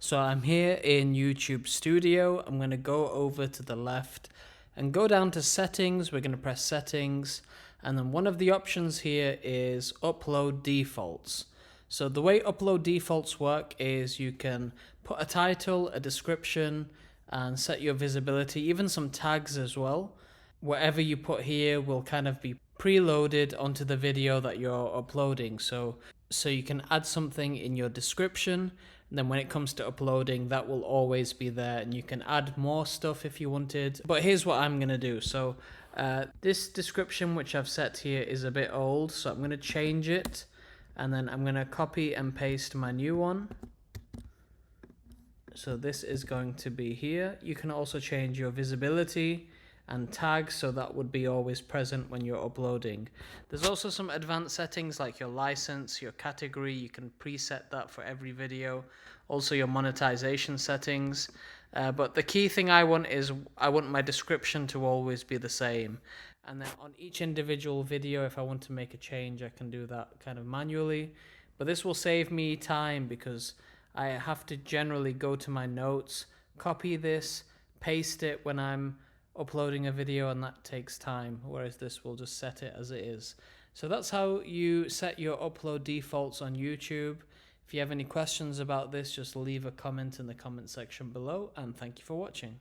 So I'm here in YouTube Studio. I'm going to go over to the left and go down to settings. We're going to press settings. And then one of the options here is upload defaults. So the way upload defaults work is you can put a title, a description, and set your visibility, even some tags as well. Whatever you put here will kind of be preloaded onto the video that you're uploading. So you can add something in your description, and then when it comes to uploading, that will always be there, and you can add more stuff if you wanted. But here's what I'm gonna do. So this description which I've set here is a bit old, so I'm gonna change it, and then I'm gonna copy and paste my new one. So this is going to be here. You can also change your visibility and tags, so that would be always present when you're uploading. There's also some advanced settings like your license, your category. You can preset that for every video. Also your monetization settings. But the key thing I want is I want my description to always be the same. And then on each individual video, if I want to make a change, I can do that kind of manually. But this will save me time because I have to generally go to my notes, copy this, paste it when I'm uploading a video, and that takes time, whereas this will just set it as it is. So that's how you set your upload defaults on YouTube. If you have any questions about this, just leave a comment in the comment section below, and thank you for watching.